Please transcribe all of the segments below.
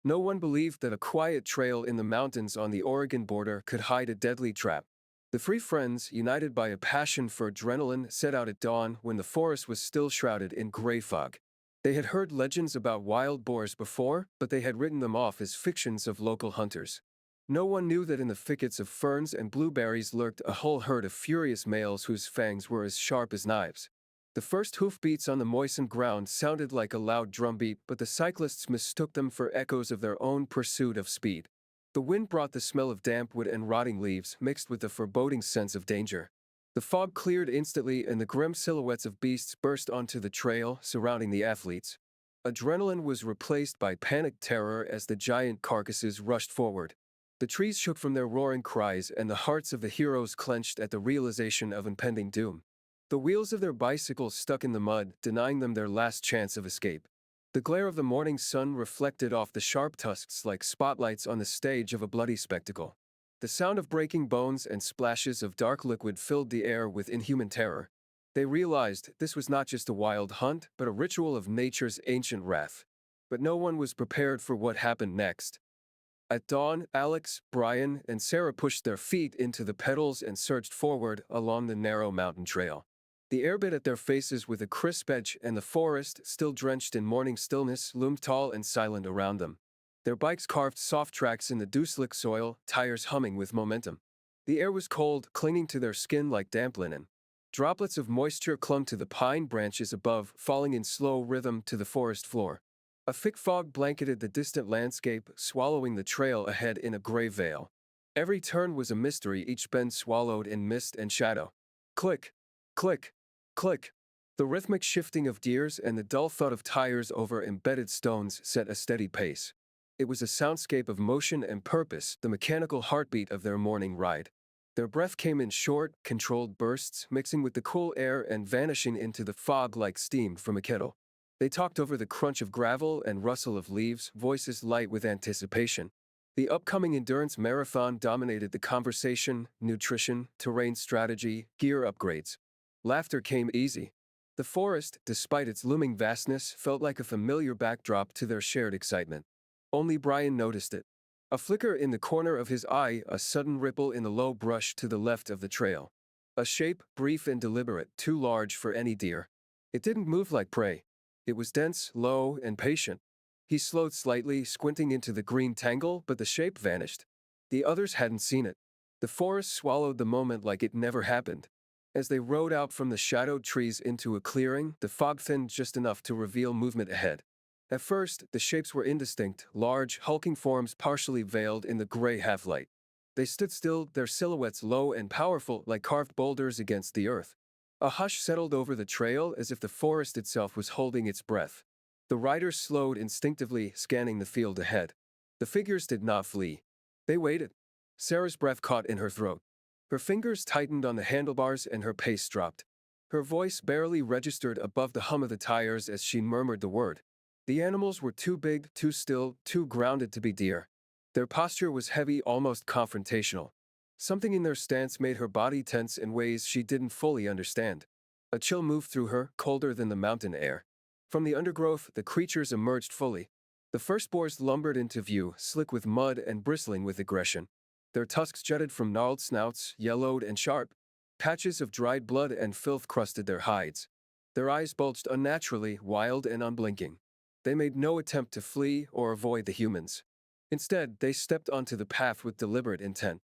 No one believed that a quiet trail in the mountains on the Oregon border could hide a deadly trap. The three friends, united by a passion for adrenaline, set out at dawn when the forest was still shrouded in gray fog. They had heard legends about wild boars before, but they had written them off as fictions of local hunters. No one knew that in the thickets of ferns and blueberries lurked a whole herd of furious males whose fangs were as sharp as knives. The first hoofbeats on the moistened ground sounded like a loud drumbeat, but the cyclists mistook them for echoes of their own pursuit of speed. The wind brought the smell of damp wood and rotting leaves, mixed with the foreboding sense of danger. The fog cleared instantly, and the grim silhouettes of beasts burst onto the trail, surrounding the athletes. Adrenaline was replaced by panicked terror as the giant carcasses rushed forward. The trees shook from their roaring cries, and the hearts of the heroes clenched at the realization of impending doom. The wheels of their bicycles stuck in the mud, denying them their last chance of escape. The glare of the morning sun reflected off the sharp tusks like spotlights on the stage of a bloody spectacle. The sound of breaking bones and splashes of dark liquid filled the air with inhuman terror. They realized this was not just a wild hunt, but a ritual of nature's ancient wrath. But no one was prepared for what happened next. At dawn, Alex, Brian, and Sarah pushed their feet into the pedals and surged forward along the narrow mountain trail. The air bit at their faces with a crisp edge, and the forest, still drenched in morning stillness, loomed tall and silent around them. Their bikes carved soft tracks in the dew-slick soil, tires humming with momentum. The air was cold, clinging to their skin like damp linen. Droplets of moisture clung to the pine branches above, falling in slow rhythm to the forest floor. A thick fog blanketed the distant landscape, swallowing the trail ahead in a gray veil. Every turn was a mystery, each bend swallowed in mist and shadow. Click, click, click. The rhythmic shifting of gears and the dull thud of tires over embedded stones set a steady pace. It was a soundscape of motion and purpose, the mechanical heartbeat of their morning ride. Their breath came in short, controlled bursts, mixing with the cool air and vanishing into the fog like steam from a kettle. They talked over the crunch of gravel and rustle of leaves, voices light with anticipation. The upcoming endurance marathon dominated the conversation: nutrition, terrain strategy, gear upgrades. Laughter came easy. The forest, despite its looming vastness, felt like a familiar backdrop to their shared excitement. Only Brian noticed it. A flicker in the corner of his eye, a sudden ripple in the low brush to the left of the trail. A shape, brief and deliberate, too large for any deer. It didn't move like prey. It was dense, low, and patient. He slowed slightly, squinting into the green tangle, but the shape vanished. The others hadn't seen it. The forest swallowed the moment like it never happened. As they rode out from the shadowed trees into a clearing, the fog thinned just enough to reveal movement ahead. At first, the shapes were indistinct, large, hulking forms partially veiled in the gray half-light. They stood still, their silhouettes low and powerful like carved boulders against the earth. A hush settled over the trail as if the forest itself was holding its breath. The riders slowed instinctively, scanning the field ahead. The figures did not flee. They waited. Sarah's breath caught in her throat. Her fingers tightened on the handlebars and her pace dropped. Her voice barely registered above the hum of the tires as she murmured the word. The animals were too big, too still, too grounded to be deer. Their posture was heavy, almost confrontational. Something in their stance made her body tense in ways she didn't fully understand. A chill moved through her, colder than the mountain air. From the undergrowth, the creatures emerged fully. The first boars lumbered into view, slick with mud and bristling with aggression. Their tusks jutted from gnarled snouts, yellowed and sharp. Patches of dried blood and filth crusted their hides. Their eyes bulged unnaturally, wild and unblinking. They made no attempt to flee or avoid the humans. Instead, they stepped onto the path with deliberate intent.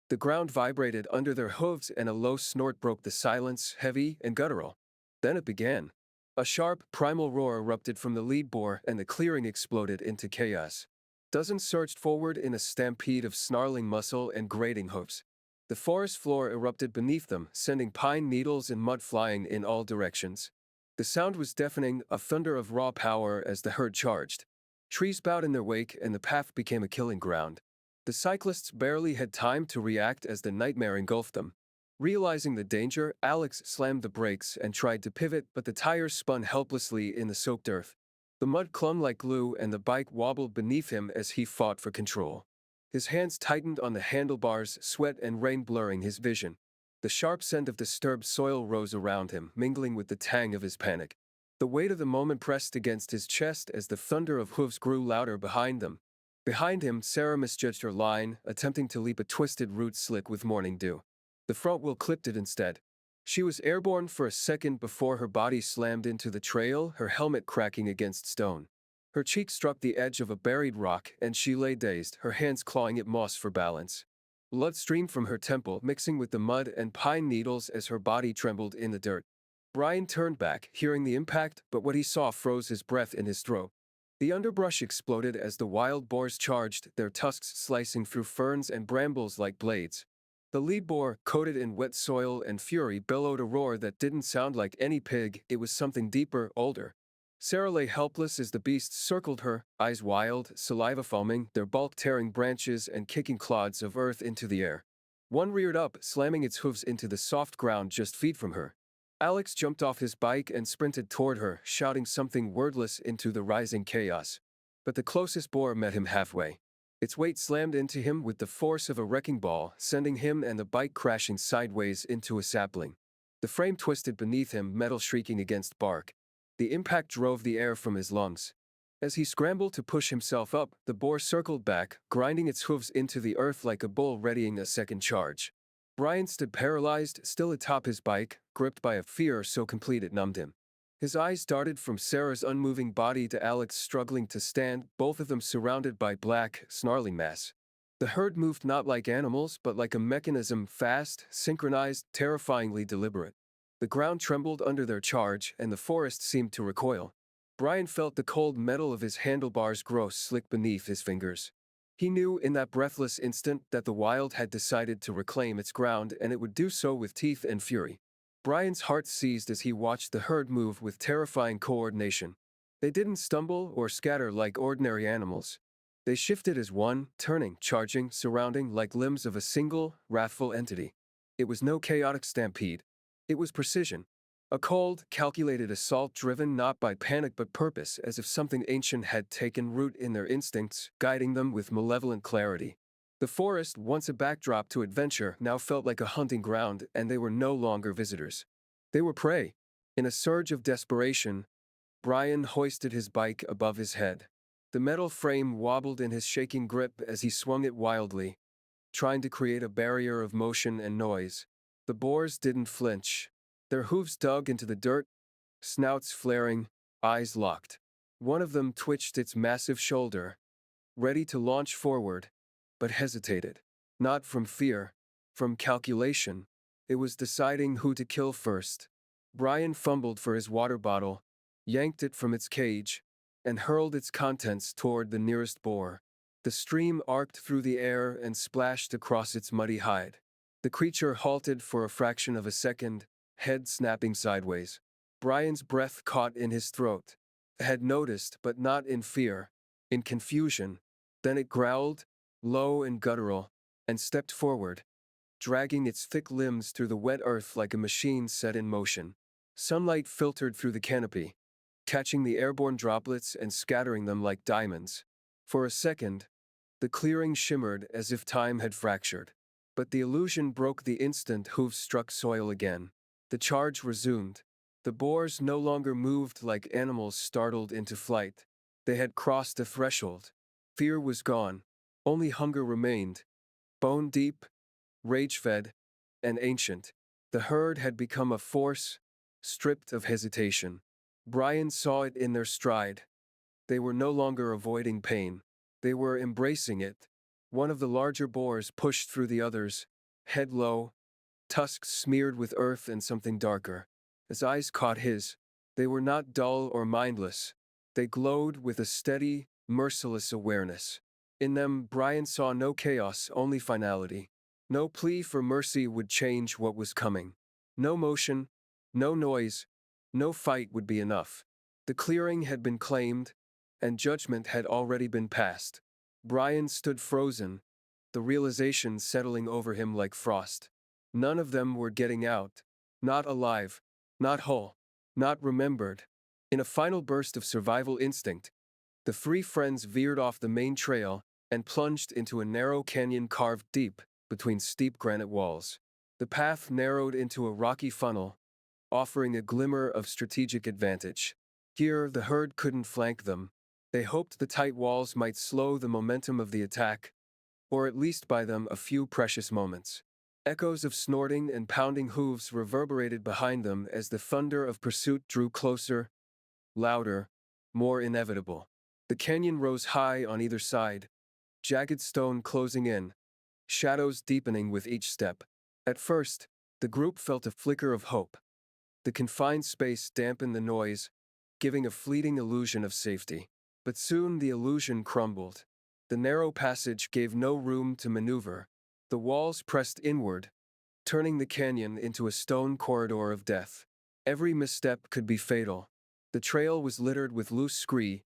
The ground vibrated under their hooves and a low snort broke the silence, heavy and guttural. Then it began. A sharp, primal roar erupted from the lead boar and the clearing exploded into chaos. Dozens surged forward in a stampede of snarling muscle and grating hoofs. The forest floor erupted beneath them, sending pine needles and mud flying in all directions. The sound was deafening, a thunder of raw power as the herd charged. Trees bowed in their wake and the path became a killing ground. The cyclists barely had time to react as the nightmare engulfed them. Realizing the danger, Alex slammed the brakes and tried to pivot, but the tires spun helplessly in the soaked earth. The mud clung like glue and the bike wobbled beneath him as he fought for control. His hands tightened on the handlebars, sweat and rain blurring his vision. The sharp scent of disturbed soil rose around him, mingling with the tang of his panic. The weight of the moment pressed against his chest as the thunder of hooves grew louder behind them. Behind him, Sarah misjudged her line, attempting to leap a twisted root slick with morning dew. The front wheel clipped it instead. She was airborne for a second before her body slammed into the trail, her helmet cracking against stone. Her cheek struck the edge of a buried rock, and she lay dazed, her hands clawing at moss for balance. Blood streamed from her temple, mixing with the mud and pine needles as her body trembled in the dirt. Brian turned back, hearing the impact, but what he saw froze his breath in his throat. The underbrush exploded as the wild boars charged, their tusks slicing through ferns and brambles like blades. The lead boar, coated in wet soil and fury, bellowed a roar that didn't sound like any pig, it was something deeper, older. Sarah lay helpless as the beasts circled her, eyes wild, saliva foaming, their bulk tearing branches and kicking clods of earth into the air. One reared up, slamming its hooves into the soft ground just feet from her. Alex jumped off his bike and sprinted toward her, shouting something wordless into the rising chaos. But the closest boar met him halfway. Its weight slammed into him with the force of a wrecking ball, sending him and the bike crashing sideways into a sapling. The frame twisted beneath him, metal shrieking against bark. The impact drove the air from his lungs. As he scrambled to push himself up, the boar circled back, grinding its hooves into the earth like a bull readying a second charge. Brian stood paralyzed, still atop his bike, gripped by a fear so complete it numbed him. His eyes darted from Sarah's unmoving body to Alex struggling to stand, both of them surrounded by black, snarling mass. The herd moved not like animals, but like a mechanism, fast, synchronized, terrifyingly deliberate. The ground trembled under their charge, and the forest seemed to recoil. Brian felt the cold metal of his handlebars grow slick beneath his fingers. He knew in that breathless instant that the wild had decided to reclaim its ground, and it would do so with teeth and fury. Brian's heart seized as he watched the herd move with terrifying coordination. They didn't stumble or scatter like ordinary animals. They shifted as one, turning, charging, surrounding like limbs of a single, wrathful entity. It was no chaotic stampede. It was precision. A cold, calculated assault driven not by panic but purpose, as if something ancient had taken root in their instincts, guiding them with malevolent clarity. The forest, once a backdrop to adventure, now felt like a hunting ground, and they were no longer visitors. They were prey. In a surge of desperation, Brian hoisted his bike above his head. The metal frame wobbled in his shaking grip as he swung it wildly, trying to create a barrier of motion and noise. The boars didn't flinch. Their hooves dug into the dirt, snouts flaring, eyes locked. One of them twitched its massive shoulder, ready to launch forward, but hesitated. Not from fear, from calculation. It was deciding who to kill first. Brian fumbled for his water bottle, yanked it from its cage, and hurled its contents toward the nearest boar. The stream arced through the air and splashed across its muddy hide. The creature halted for a fraction of a second, head snapping sideways. Brian's breath caught in his throat. Had noticed, but not in fear, in confusion. Then it growled, low and guttural, and stepped forward, dragging its thick limbs through the wet earth like a machine set in motion. Sunlight filtered through the canopy, catching the airborne droplets and scattering them like diamonds. For a second, the clearing shimmered as if time had fractured. But the illusion broke the instant hooves struck soil again. The charge resumed. The boars no longer moved like animals startled into flight. They had crossed the threshold. Fear was gone. Only hunger remained. Bone deep, rage-fed, and ancient. The herd had become a force, stripped of hesitation. Brian saw it in their stride. They were no longer avoiding pain. They were embracing it. One of the larger boars pushed through the others, head low, tusks smeared with earth and something darker. His eyes caught his. They were not dull or mindless. They glowed with a steady, merciless awareness. In them, Brian saw no chaos, only finality. No plea for mercy would change what was coming. No motion, no noise, no fight would be enough. The clearing had been claimed, and judgment had already been passed. Brian stood frozen, the realization settling over him like frost. None of them were getting out. Not alive, not whole, not remembered. In a final burst of survival instinct, the three friends veered off the main trail and plunged into a narrow canyon carved deep between steep granite walls. The path narrowed into a rocky funnel, offering a glimmer of strategic advantage. Here, the herd couldn't flank them. They hoped the tight walls might slow the momentum of the attack, or at least buy them a few precious moments. Echoes of snorting and pounding hooves reverberated behind them as the thunder of pursuit drew closer, louder, more inevitable. The canyon rose high on either side, jagged stone closing in, shadows deepening with each step. At first, the group felt a flicker of hope. The confined space dampened the noise, giving a fleeting illusion of safety. But soon the illusion crumbled. The narrow passage gave no room to maneuver. The walls pressed inward, turning the canyon into a stone corridor of death. Every misstep could be fatal. The trail was littered with loose scree,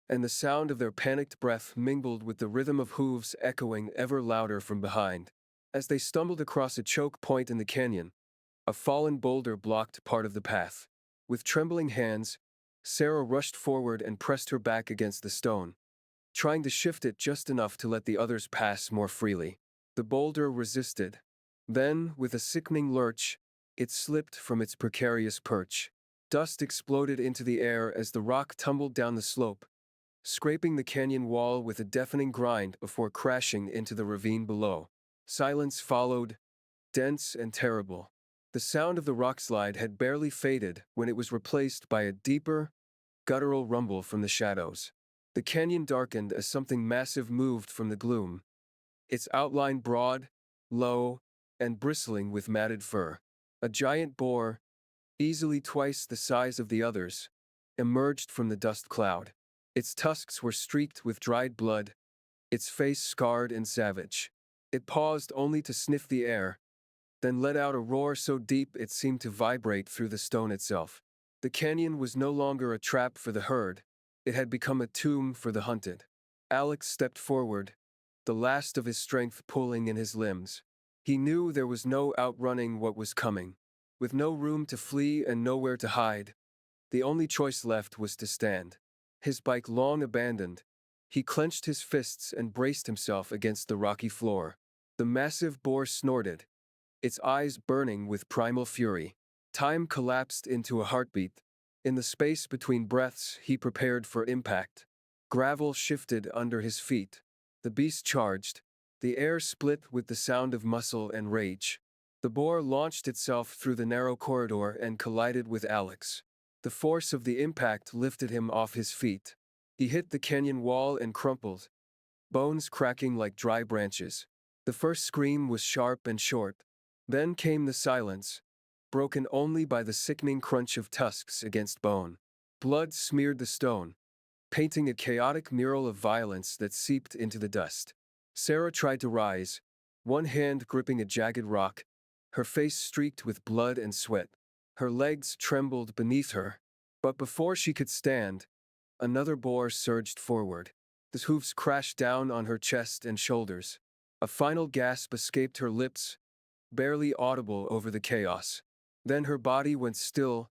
and the sound of their panicked breath mingled with the rhythm of hooves echoing ever louder from behind. As they stumbled across a choke point in the canyon, a fallen boulder blocked part of the path. With trembling hands, Sarah rushed forward and pressed her back against the stone, trying to shift it just enough to let the others pass more freely. The boulder resisted. Then, with a sickening lurch, it slipped from its precarious perch. Dust exploded into the air as the rock tumbled down the slope, scraping the canyon wall with a deafening grind before crashing into the ravine below. Silence followed, dense and terrible. The sound of the rockslide had barely faded when it was replaced by a deeper, guttural rumble from the shadows. The canyon darkened as something massive moved from the gloom, its outline broad, low, and bristling with matted fur. A giant boar, easily twice the size of the others, emerged from the dust cloud. Its tusks were streaked with dried blood, its face scarred and savage. It paused only to sniff the air, then let out a roar so deep it seemed to vibrate through the stone itself. The canyon was no longer a trap for the herd, it had become a tomb for the hunted. Alex stepped forward, the last of his strength pulling in his limbs. He knew there was no outrunning what was coming. With no room to flee and nowhere to hide, the only choice left was to stand. His bike long abandoned, he clenched his fists and braced himself against the rocky floor. The massive boar snorted, its eyes burning with primal fury. Time collapsed into a heartbeat. In the space between breaths, he prepared for impact. Gravel shifted under his feet. The beast charged. The air split with the sound of muscle and rage. The boar launched itself through the narrow corridor and collided with Alex. The force of the impact lifted him off his feet. He hit the canyon wall and crumpled, bones cracking like dry branches. The first scream was sharp and short. Then came the silence, broken only by the sickening crunch of tusks against bone. Blood smeared the stone, painting a chaotic mural of violence that seeped into the dust. Sarah tried to rise, one hand gripping a jagged rock, her face streaked with blood and sweat. Her legs trembled beneath her. But before she could stand, another boar surged forward. His hoofs crashed down on her chest and shoulders. A final gasp escaped her lips, barely audible over the chaos. Then her body went still,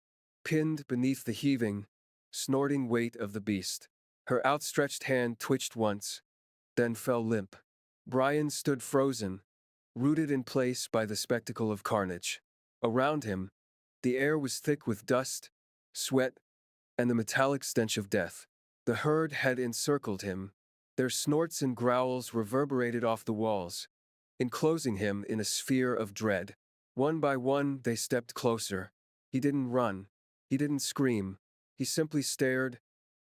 pinned beneath the heaving, snorting weight of the beast. Her outstretched hand twitched once, then fell limp. Brian stood frozen, rooted in place by the spectacle of carnage. Around him, the air was thick with dust, sweat, and the metallic stench of death. The herd had encircled him. Their snorts and growls reverberated off the walls, enclosing him in a sphere of dread. One by one, they stepped closer. He didn't run. He didn't scream. He simply stared,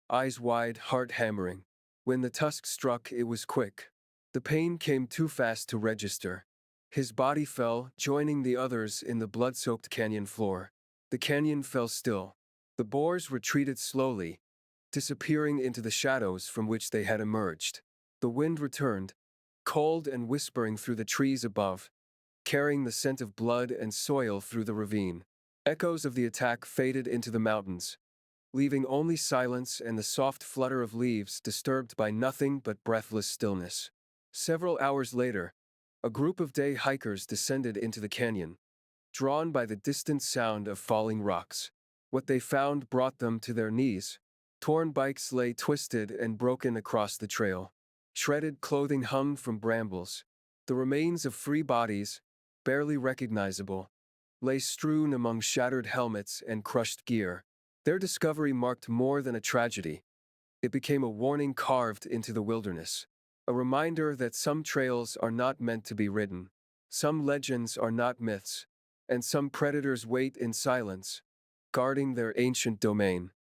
eyes wide, heart hammering. When the tusk struck, it was quick. The pain came too fast to register. His body fell, joining the others in the blood-soaked canyon floor. The canyon fell still. The boars retreated slowly, disappearing into the shadows from which they had emerged. The wind returned, cold and whispering through the trees above, carrying the scent of blood and soil through the ravine. Echoes of the attack faded into the mountains, leaving only silence and the soft flutter of leaves disturbed by nothing but breathless stillness. Several hours later, a group of day hikers descended into the canyon, drawn by the distant sound of falling rocks. What they found brought them to their knees. Torn bikes lay twisted and broken across the trail. Shredded clothing hung from brambles. The remains of free bodies, barely recognizable, lay strewn among shattered helmets and crushed gear. Their discovery marked more than a tragedy. It became a warning carved into the wilderness, a reminder that some trails are not meant to be ridden, some legends are not myths, and some predators wait in silence, guarding their ancient domain.